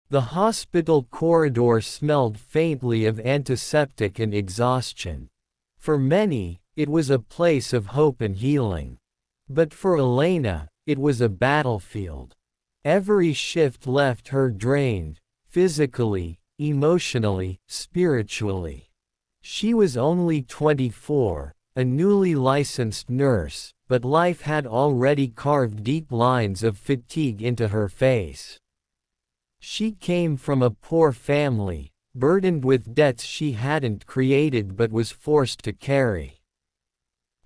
The hospital corridor smelled faintly of antiseptic and exhaustion. For many, it was a place of hope and healing. But for Elena, it was a battlefield. Every shift left her drained, physically, emotionally, spiritually. She was only 24, a newly licensed nurse, but life had already carved deep lines of fatigue into her face. She came from a poor family, burdened with debts she hadn't created but was forced to carry.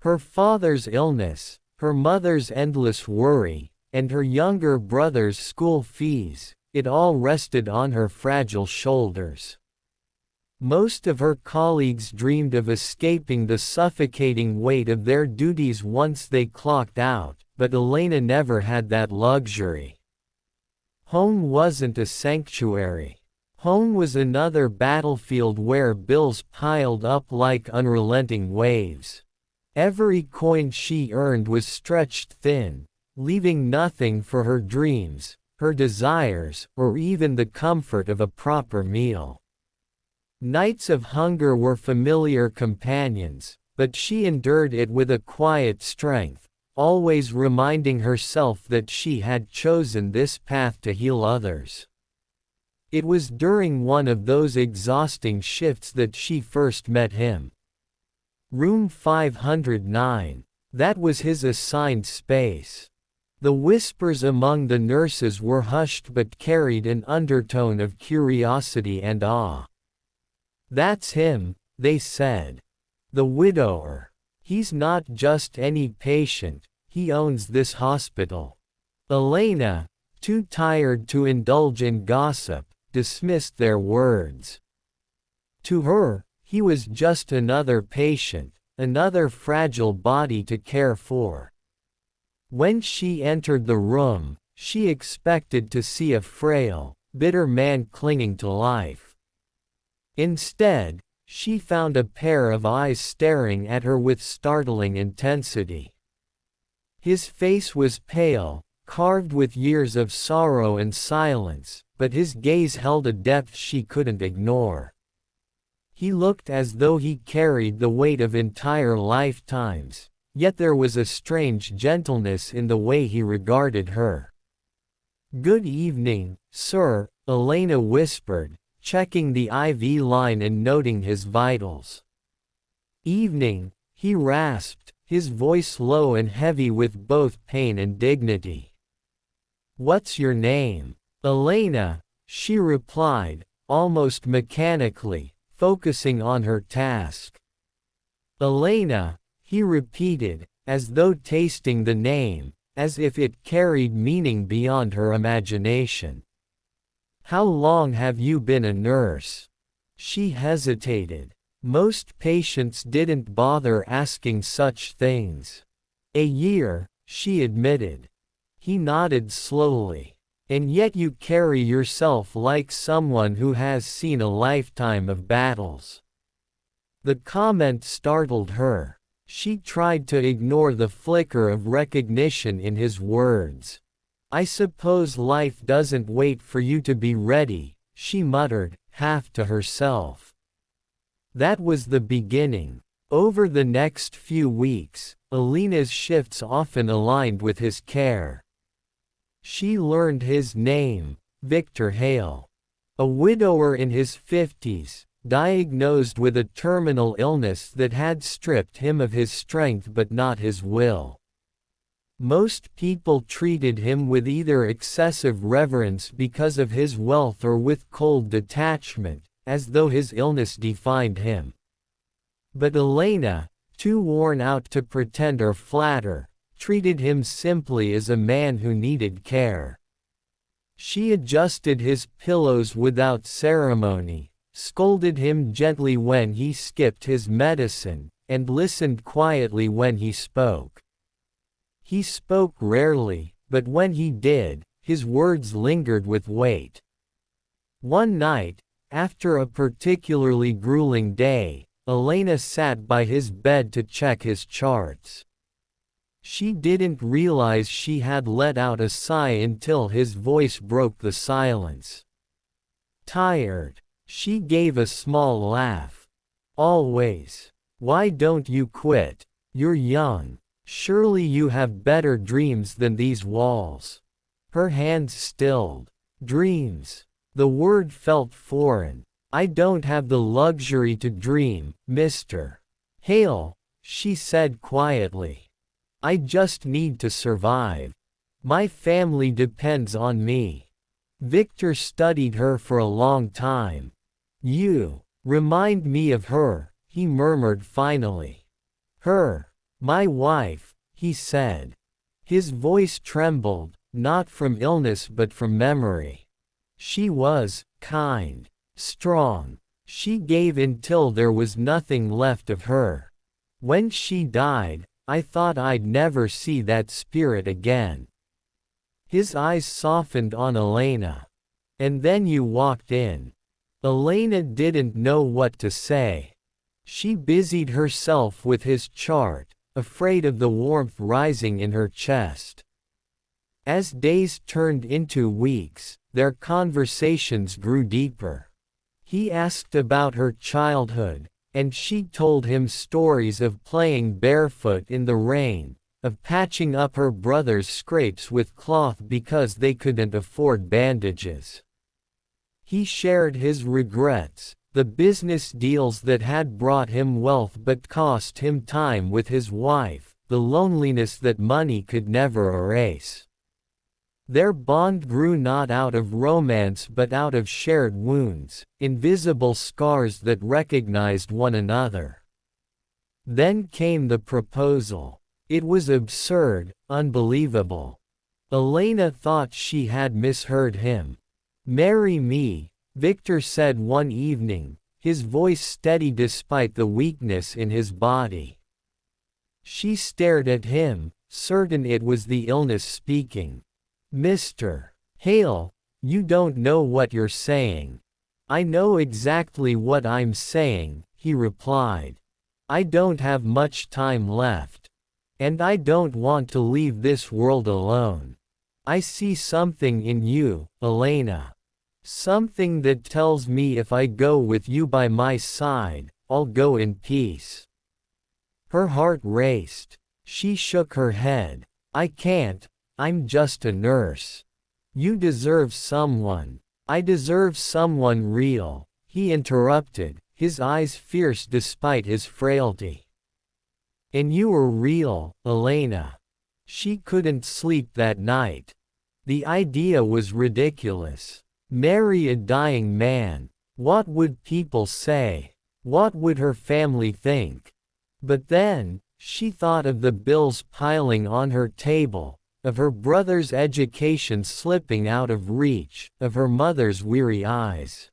Her father's illness, her mother's endless worry, and her younger brother's school fees, it all rested on her fragile shoulders. Most of her colleagues dreamed of escaping the suffocating weight of their duties once they clocked out, but Elena never had that luxury. Home wasn't a sanctuary. Home was another battlefield where bills piled up like unrelenting waves. Every coin she earned was stretched thin, leaving nothing for her dreams, her desires, or even the comfort of a proper meal. Nights of hunger were familiar companions, but she endured it with a quiet strength, always reminding herself that she had chosen this path to heal others. It was during one of those exhausting shifts that she first met him. Room 509. That was his assigned space. The whispers among the nurses were hushed but carried an undertone of curiosity and awe. "That's him," they said. "The widower. He's not just any patient, he owns this hospital." Elena, too tired to indulge in gossip, dismissed their words. To her, he was just another patient, another fragile body to care for. When she entered the room, she expected to see a frail, bitter man clinging to life. Instead, she found a pair of eyes staring at her with startling intensity. His face was pale, carved with years of sorrow and silence, but his gaze held a depth she couldn't ignore. He looked as though he carried the weight of entire lifetimes, yet there was a strange gentleness in the way he regarded her. "Good evening, sir," Elena whispered, checking the IV line and noting his vitals. "Evening," he rasped, his voice low and heavy with both pain and dignity. "What's your name?" "Elena," she replied, almost mechanically, focusing on her task. "Elena," he repeated, as though tasting the name, as if it carried meaning beyond her imagination. "How long have you been a nurse?" She hesitated. Most patients didn't bother asking such things. "A year," she admitted. He nodded slowly. "And yet you carry yourself like someone who has seen a lifetime of battles." The comment startled her. She tried to ignore the flicker of recognition in his words. "I suppose life doesn't wait for you to be ready," she muttered, half to herself. That was the beginning. Over the next few weeks, Elena's shifts often aligned with his care. She learned his name, Victor Hale. A widower in his 50s, diagnosed with a terminal illness that had stripped him of his strength but not his will. Most people treated him with either excessive reverence because of his wealth or with cold detachment, as though his illness defined him. But Elena, too worn out to pretend or flatter, treated him simply as a man who needed care. She adjusted his pillows without ceremony, scolded him gently when he skipped his medicine, and listened quietly when he spoke. He spoke rarely, but when he did, his words lingered with weight. One night, after a particularly grueling day, Elena sat by his bed to check his charts. She didn't realize she had let out a sigh until his voice broke the silence. Tired. She gave a small laugh. Always. Why don't you quit? You're young. Surely you have better dreams than these walls. Her hands stilled. Dreams. The word felt foreign. I don't have the luxury to dream, Mr. Hale, she said quietly. I just need to survive. My family depends on me. Victor studied her for a long time. You remind me of her, he murmured finally. Her. My wife, he said. His voice trembled, not from illness but from memory. She was kind, strong. She gave until there was nothing left of her. When she died, I thought I'd never see that spirit again. His eyes softened on Elena. And then you walked in. Elena didn't know what to say. She busied herself with his chart, afraid of the warmth rising in her chest. As days turned into weeks, their conversations grew deeper. He asked about her childhood, and she told him stories of playing barefoot in the rain, of patching up her brother's scrapes with cloth because they couldn't afford bandages. He shared his regrets, the business deals that had brought him wealth but cost him time with his wife, the loneliness that money could never erase. Their bond grew not out of romance but out of shared wounds, invisible scars that recognized one another. Then came the proposal. It was absurd, unbelievable. Elena thought she had misheard him. Marry me, Victor said one evening, his voice steady despite the weakness in his body. She stared at him, certain it was the illness speaking. Mr. Hale, you don't know what you're saying. I know exactly what I'm saying, he replied. I don't have much time left. And I don't want to leave this world alone. I see something in you, Elena. Something that tells me if I go with you by my side, I'll go in peace. Her heart raced. She shook her head. I can't. I'm just a nurse. You deserve someone. I deserve someone real, he interrupted, his eyes fierce despite his frailty. And you were real, Elena. She couldn't sleep that night. The idea was ridiculous. Marry a dying man. What would people say? What would her family think? But then, she thought of the bills piling on her table, of her brother's education slipping out of reach, of her mother's weary eyes.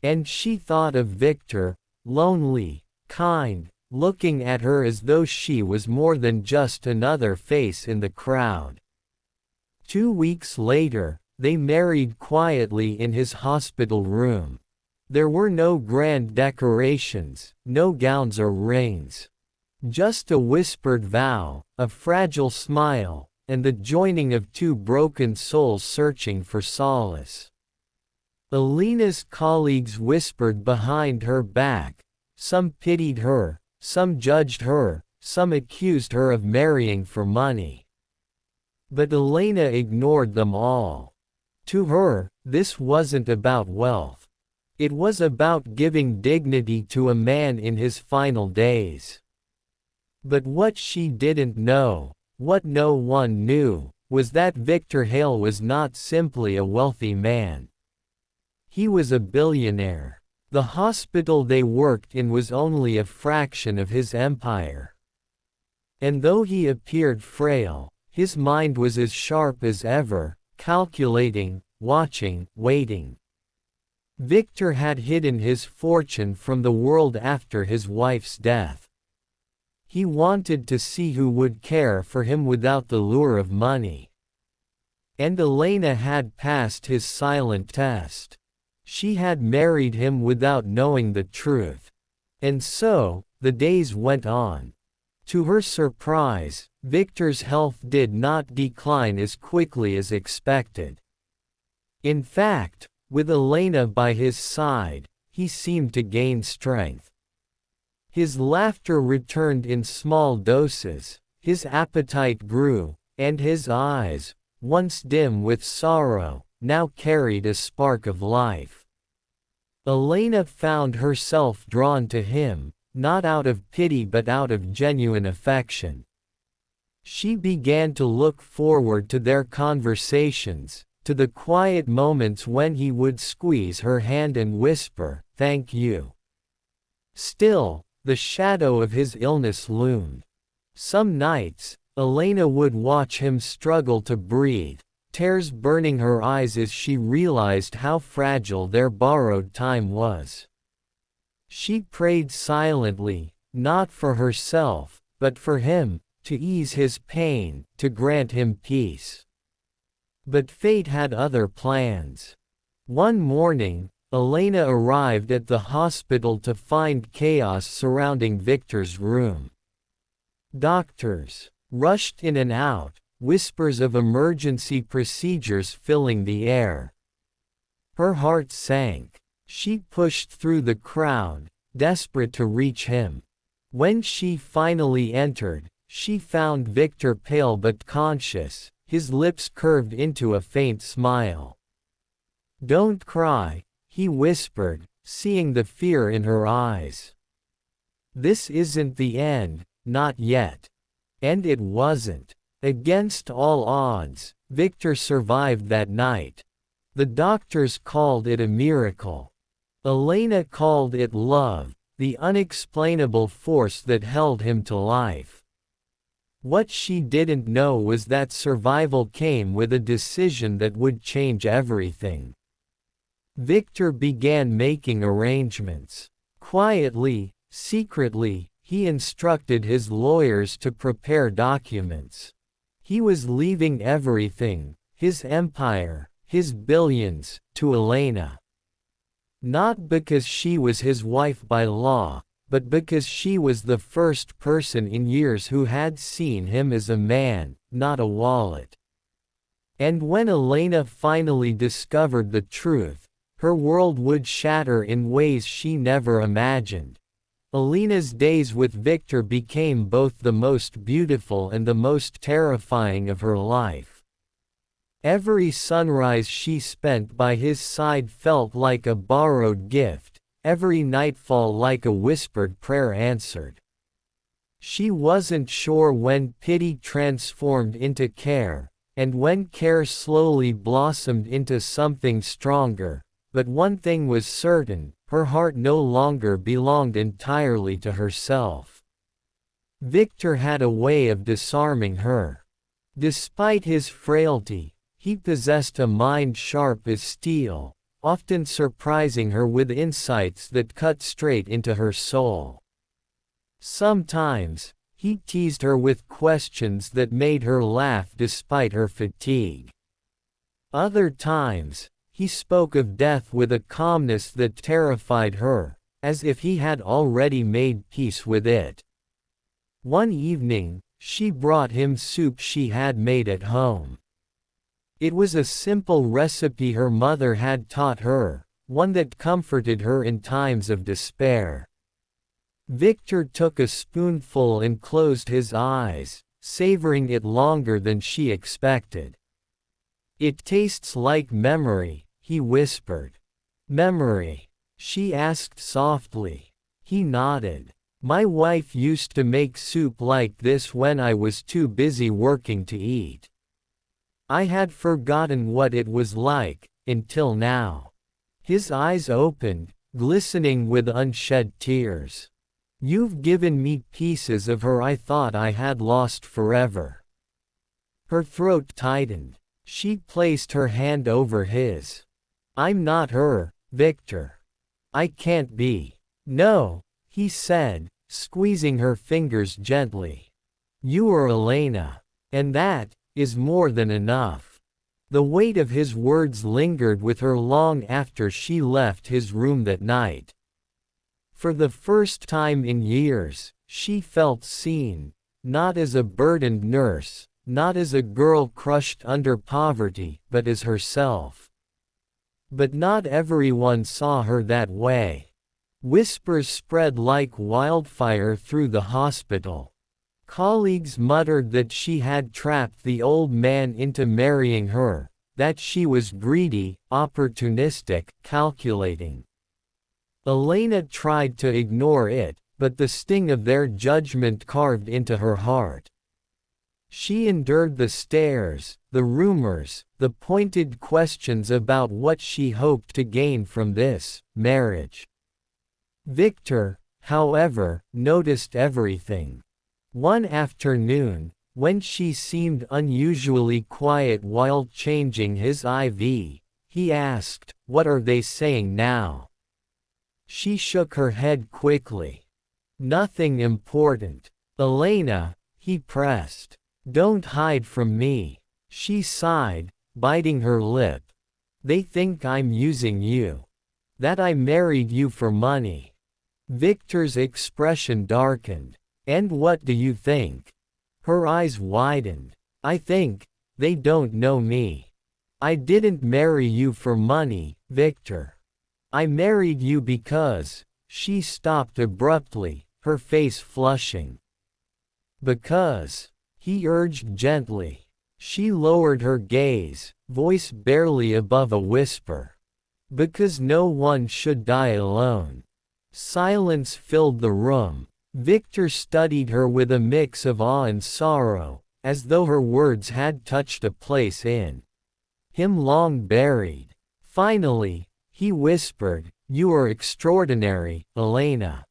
And she thought of Victor, lonely, kind, looking at her as though she was more than just another face in the crowd. 2 weeks later, they married quietly in his hospital room. There were no grand decorations, no gowns or rings. Just a whispered vow, a fragile smile, and the joining of two broken souls searching for solace. Elena's colleagues whispered behind her back. Some pitied her, some judged her, some accused her of marrying for money. But Elena ignored them all. To her, this wasn't about wealth. It was about giving dignity to a man in his final days. But what she didn't know, what no one knew, was that Victor Hale was not simply a wealthy man. He was a billionaire. The hospital they worked in was only a fraction of his empire. And though he appeared frail, his mind was as sharp as ever, calculating, watching, waiting. Victor had hidden his fortune from the world after his wife's death. He wanted to see who would care for him without the lure of money. And Elena had passed his silent test. She had married him without knowing the truth. And so, the days went on. To her surprise, Victor's health did not decline as quickly as expected. In fact, With Elena by his side, he seemed to gain strength. His laughter returned in small doses, his appetite grew, and his eyes, once dim with sorrow, now carried a spark of life. Elena found herself drawn to him, not out of pity but out of genuine affection. She began to look forward to their conversations, to the quiet moments when he would squeeze her hand and whisper, "Thank you." Still, the shadow of his illness loomed. Some nights, Elena would watch him struggle to breathe, tears burning her eyes as she realized how fragile their borrowed time was. She prayed silently, not for herself, but for him, to ease his pain, to grant him peace. But fate had other plans. One morning, Elena arrived at the hospital to find chaos surrounding Victor's room. Doctors rushed in and out, whispers of emergency procedures filling the air. Her heart sank. She pushed through the crowd, desperate to reach him. When she finally entered, she found Victor pale but conscious, his lips curved into a faint smile. "Don't cry," he whispered, seeing the fear in her eyes. "This isn't the end, not yet." And it wasn't. Against all odds, Victor survived that night. The doctors called it a miracle. Elena called it love, the unexplainable force that held him to life. What she didn't know was that survival came with a decision that would change everything. Victor began making arrangements. Quietly, secretly, he instructed his lawyers to prepare documents. He was leaving everything, his empire, his billions, to Elena. Not because she was his wife by law, but because she was the first person in years who had seen him as a man, not a wallet. And when Elena finally discovered the truth, her world would shatter in ways she never imagined. Elena's days with Victor became both the most beautiful and the most terrifying of her life. Every sunrise she spent by his side felt like a borrowed gift, every nightfall like a whispered prayer answered. She wasn't sure when pity transformed into care, and when care slowly blossomed into something stronger, but one thing was certain: her heart no longer belonged entirely to herself. Victor had a way of disarming her. Despite his frailty, he possessed a mind sharp as steel, often surprising her with insights that cut straight into her soul. Sometimes, he teased her with questions that made her laugh despite her fatigue. Other times, he spoke of death with a calmness that terrified her, as if he had already made peace with it. One evening, she brought him soup she had made at home. It was a simple recipe her mother had taught her, one that comforted her in times of despair. Victor took a spoonful and closed his eyes, savoring it longer than she expected. "It tastes like memory," he whispered. "Memory?" she asked softly. He nodded. "My wife used to make soup like this when I was too busy working to eat. I had forgotten what it was like, until now." His eyes opened, glistening with unshed tears. "You've given me pieces of her I thought I had lost forever." Her throat tightened. She placed her hand over his. "I'm not her, Victor. I can't be." "No," he said, squeezing her fingers gently. "You are Elena. And that is more than enough." The weight of his words lingered with her long after she left his room that night. For the first time in years, she felt seen, not as a burdened nurse, not as a girl crushed under poverty, but as herself. But not everyone saw her that way. Whispers spread like wildfire through the hospital. Colleagues muttered that she had trapped the old man into marrying her, that she was greedy, opportunistic, calculating. Elena tried to ignore it, but the sting of their judgment carved into her heart. She endured the stares, the rumors, the pointed questions about what she hoped to gain from this marriage. Victor, however, noticed everything. One afternoon, when she seemed unusually quiet while changing his IV, he asked, "What are they saying now?" She shook her head quickly. "Nothing important." "Elena," he pressed. "Don't hide from me." She sighed, biting her lip. "They think I'm using you. That I married you for money." Victor's expression darkened. "And what do you think?" Her eyes widened. "I think, they don't know me. I didn't marry you for money, Victor. I married you because—" She stopped abruptly, her face flushing. "Because," he urged gently. She lowered her gaze, voice barely above a whisper. "Because no one should die alone." Silence filled the room. Victor studied her with a mix of awe and sorrow, as though her words had touched a place in him long buried. Finally, he whispered, "You are extraordinary, Elena.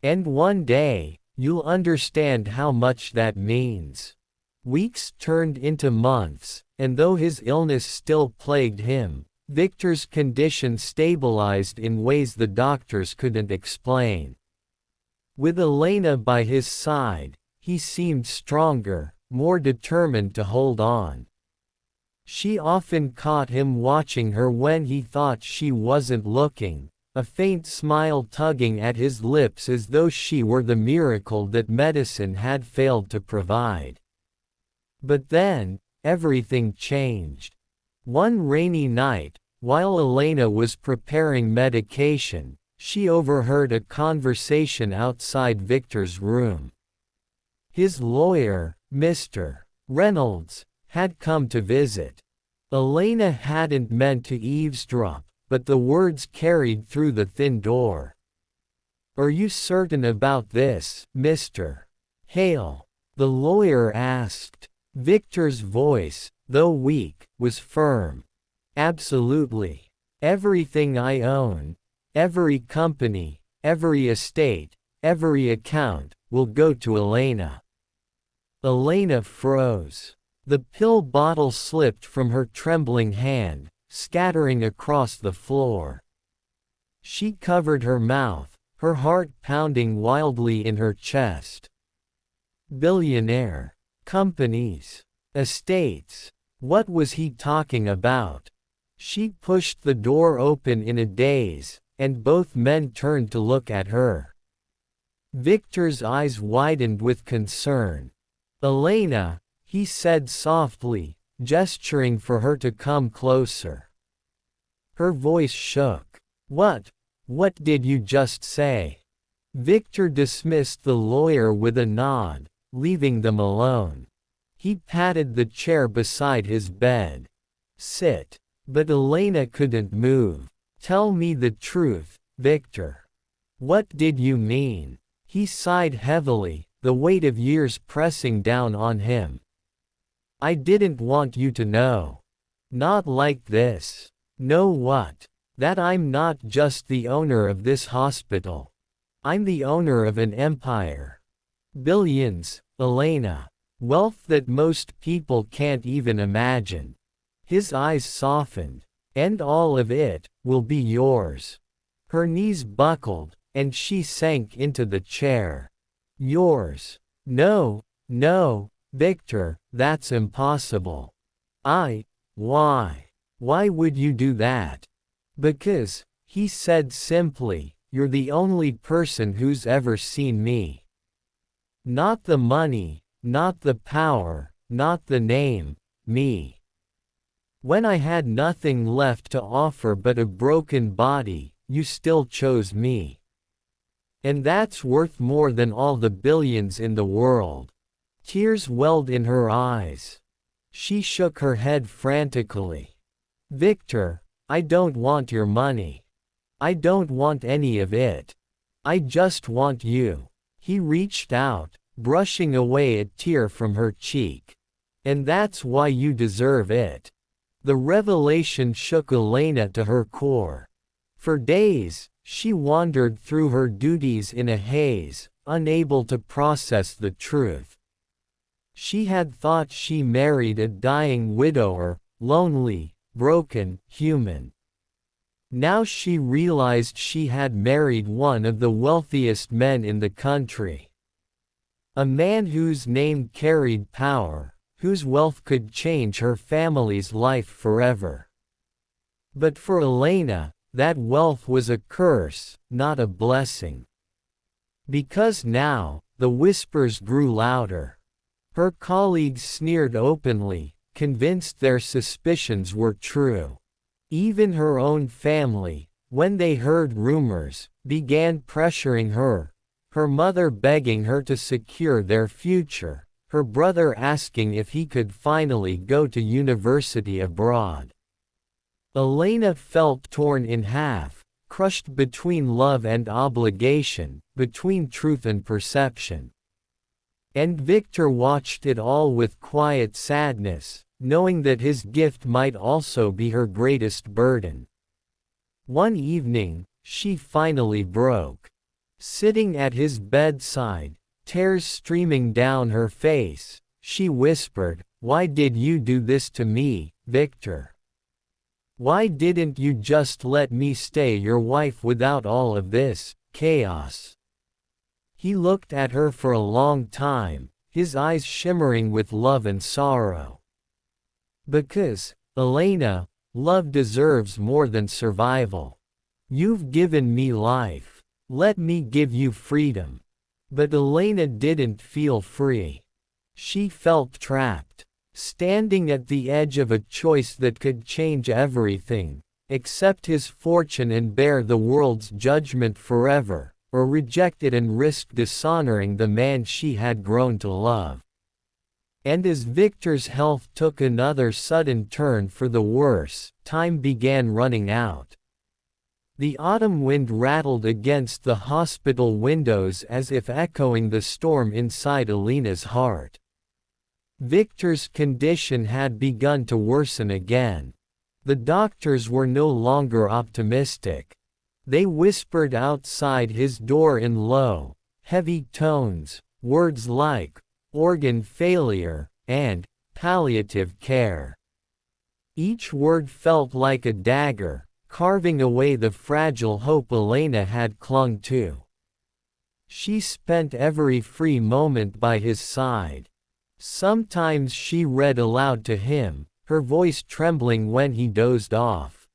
And one day, you'll understand how much that means." Weeks turned into months, and though his illness still plagued him, Victor's condition stabilized in ways the doctors couldn't explain. With Elena by his side, he seemed stronger, more determined to hold on. She often caught him watching her when he thought she wasn't looking, a faint smile tugging at his lips as though she were the miracle that medicine had failed to provide. But then, everything changed. One rainy night, while Elena was preparing medication, she overheard a conversation outside Victor's room. His lawyer, Mr. Reynolds, had come to visit. Elena hadn't meant to eavesdrop, but the words carried through the thin door. "Are you certain about this, Mr. Hale?" the lawyer asked. Victor's voice, though weak, was firm. "Absolutely. Everything I own, every company, every estate, every account, will go to Elena." Elena froze. The pill bottle slipped from her trembling hand, scattering across the floor. She covered her mouth, her heart pounding wildly in her chest. Billionaire. Companies. Estates. What was he talking about? She pushed the door open in a daze, and both men turned to look at her. Victor's eyes widened with concern. "Elena," he said softly, gesturing for her to come closer. Her voice shook. What did you just say?" Victor dismissed the lawyer with a nod, leaving them alone. He patted the chair beside his bed. "Sit." But Elena couldn't move. "Tell me the truth, Victor. What did you mean?" He sighed heavily, the weight of years pressing down on him. "I didn't want you to know. Not like this." "Know what?" "That I'm not just the owner of this hospital. I'm the owner of an empire. Billions, Elena. Wealth that most people can't even imagine." His eyes softened. "And all of it will be yours." Her knees buckled, and she sank into the chair. "Yours." No, Victor, that's impossible." Why? Why would you do that?" "Because," he said simply, "you're the only person who's ever seen me. Not the money, not the power, not the name, me. When I had nothing left to offer but a broken body, you still chose me. And that's worth more than all the billions in the world." Tears welled in her eyes. She shook her head frantically. "Victor, I don't want your money. I don't want any of it. I just want you." He reached out, brushing away a tear from her cheek. "And that's why you deserve it." The revelation shook Elena to her core. For days, she wandered through her duties in a haze, unable to process the truth. She had thought she married a dying widower, lonely, broken, human. Now she realized she had married one of the wealthiest men in the country. A man whose name carried power, whose wealth could change her family's life forever. But for Elena, that wealth was a curse, not a blessing. Because now, the whispers grew louder. Her colleagues sneered openly, convinced their suspicions were true. Even her own family, when they heard rumors, began pressuring her, her mother begging her to secure their future, her brother asking if he could finally go to university abroad. Elena felt torn in half, crushed between love and obligation, between truth and perception. And Victor watched it all with quiet sadness, knowing that his gift might also be her greatest burden. One evening, she finally broke. Sitting at his bedside, tears streaming down her face, she whispered, "Why did you do this to me, Victor? Why didn't you just let me stay your wife without all of this chaos?" He looked at her for a long time, his eyes shimmering with love and sorrow. "Because, Elena, love deserves more than survival. You've given me life. Let me give you freedom." But Elena didn't feel free. She felt trapped, standing at the edge of a choice that could change everything, accept his fortune and bear the world's judgment forever, or reject it and risk dishonoring the man she had grown to love. And as Victor's health took another sudden turn for the worse, time began running out. The autumn wind rattled against the hospital windows as if echoing the storm inside Elena's heart. Victor's condition had begun to worsen again. The doctors were no longer optimistic. They whispered outside his door in low, heavy tones, words like organ failure and palliative care. Each word felt like a dagger, carving away the fragile hope Elena had clung to. She spent every free moment by his side. Sometimes she read aloud to him, her voice trembling when he dozed off.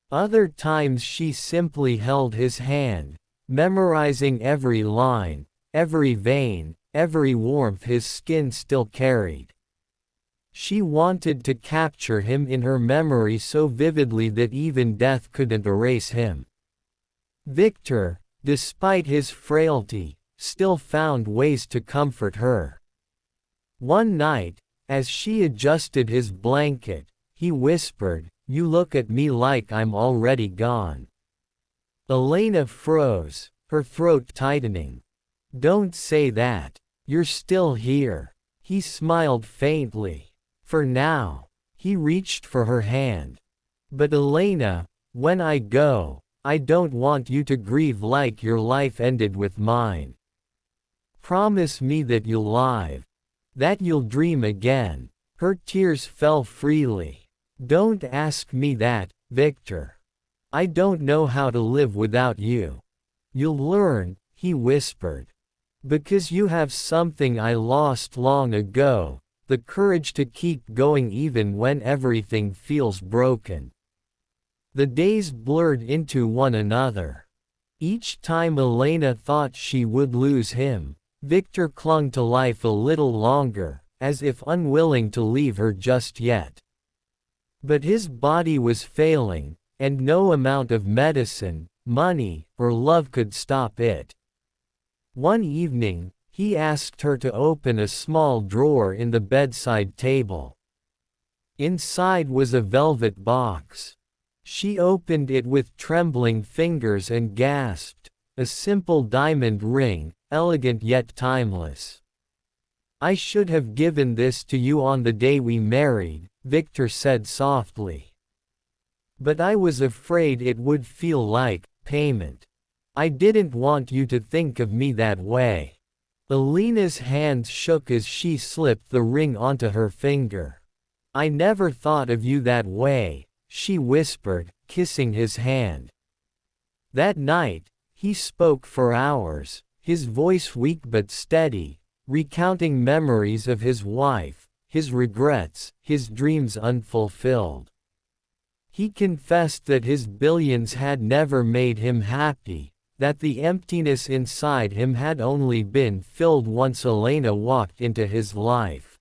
Other times she simply held his hand, memorizing every line, every vein, every warmth his skin still carried. She wanted to capture him in her memory so vividly that even death couldn't erase him. Victor, despite his frailty, still found ways to comfort her. One night, as she adjusted his blanket, he whispered, "You look at me like I'm already gone." Elena froze, her throat tightening. "Don't say that. You're still here." He smiled faintly. "For now." He reached for her hand. "But Elena, when I go, I don't want you to grieve like your life ended with mine. Promise me that you'll live. That you'll dream again." Her tears fell freely. "Don't ask me that, Victor. I don't know how to live without you." "You'll learn," he whispered. "Because you have something I lost long ago, the courage to keep going even when everything feels broken." The days blurred into one another. Each time Elena thought she would lose him, Victor clung to life a little longer, as if unwilling to leave her just yet. But his body was failing, and no amount of medicine, money, or love could stop it. One evening, he asked her to open a small drawer in the bedside table. Inside was a velvet box. She opened it with trembling fingers and gasped, "A simple diamond ring, elegant yet timeless. I should have given this to you on the day we married," Victor said softly. "But I was afraid it would feel like payment. I didn't want you to think of me that way." Elena's hands shook as she slipped the ring onto her finger. "I never thought of you that way," she whispered, kissing his hand. That night, he spoke for hours, his voice weak but steady, recounting memories of his wife, his regrets, his dreams unfulfilled. He confessed that his billions had never made him happy, that the emptiness inside him had only been filled once Elena walked into his life.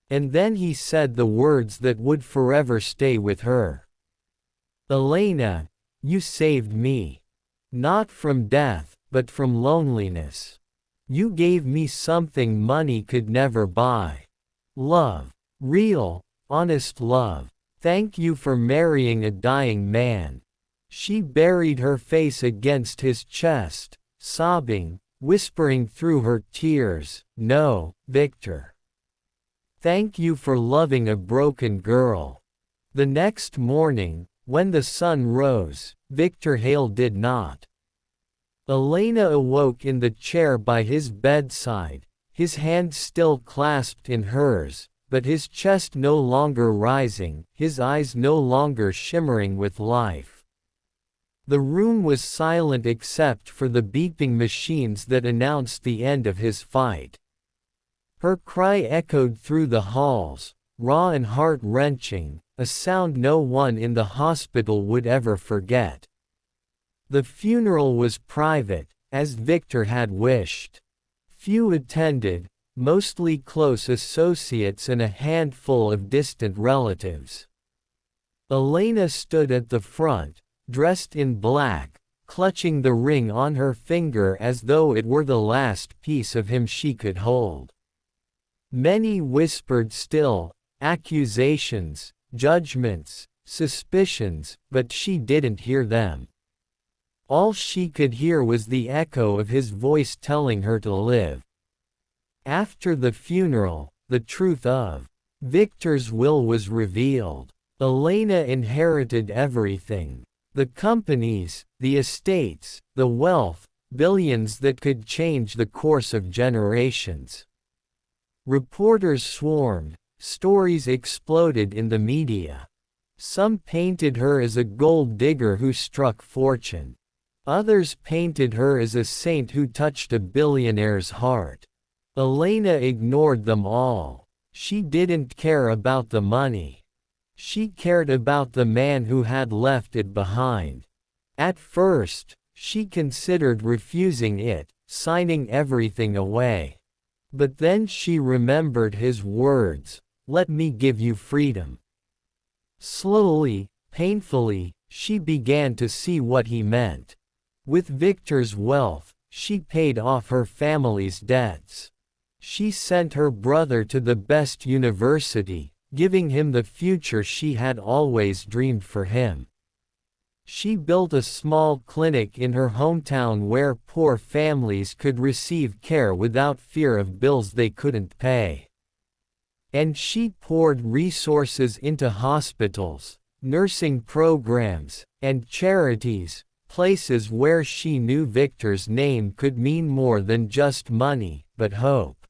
And then he said the words that would forever stay with her. "Elena, you saved me. Not from death, but from loneliness. You gave me something money could never buy. Love. Real, honest love. Thank you for marrying a dying man." She buried her face against his chest, sobbing, whispering through her tears, "No, Victor. Thank you for loving a broken girl." The next morning, when the sun rose, Victor Hale did not. Elena awoke in the chair by his bedside, his hand still clasped in hers, but his chest no longer rising, his eyes no longer shimmering with life. The room was silent except for the beeping machines that announced the end of his fight. Her cry echoed through the halls, raw and heart-wrenching, a sound no one in the hospital would ever forget. The funeral was private, as Victor had wished. Few attended, mostly close associates and a handful of distant relatives. Elena stood at the front, dressed in black, clutching the ring on her finger as though it were the last piece of him she could hold. Many whispered still, accusations, judgments, suspicions, but she didn't hear them. All she could hear was the echo of his voice telling her to live. After the funeral, the truth of Victor's will was revealed. Elena inherited everything. The companies, the estates, the wealth, billions that could change the course of generations. Reporters swarmed, stories exploded in the media. Some painted her as a gold digger who struck fortune. Others painted her as a saint who touched a billionaire's heart. Elena ignored them all. She didn't care about the money. She cared about the man who had left it behind. At first, she considered refusing it, signing everything away. But then she remembered his words, "Let me give you freedom." Slowly, painfully, she began to see what he meant. With Victor's wealth, she paid off her family's debts. She sent her brother to the best university, giving him the future she had always dreamed for him. She built a small clinic in her hometown where poor families could receive care without fear of bills they couldn't pay. And she poured resources into hospitals, nursing programs, and charities, places where she knew Victor's name could mean more than just money, but hope.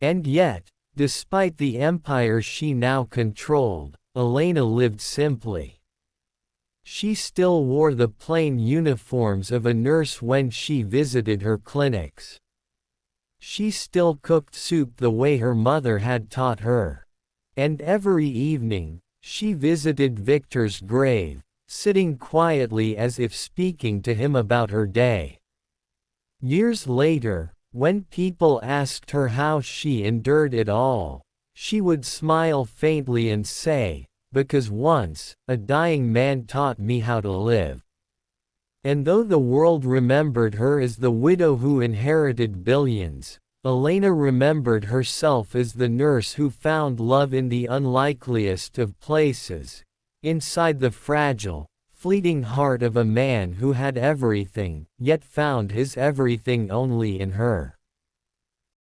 And yet, despite the empire she now controlled, Elena lived simply. She still wore the plain uniforms of a nurse when she visited her clinics. She still cooked soup the way her mother had taught her. And every evening, she visited Victor's grave, sitting quietly as if speaking to him about her day. Years later, when people asked her how she endured it all, she would smile faintly and say, because once, a dying man taught me how to live. And though the world remembered her as the widow who inherited billions, Elena remembered herself as the nurse who found love in the unlikeliest of places, inside the fragile, fleeting heart of a man who had everything, yet found his everything only in her.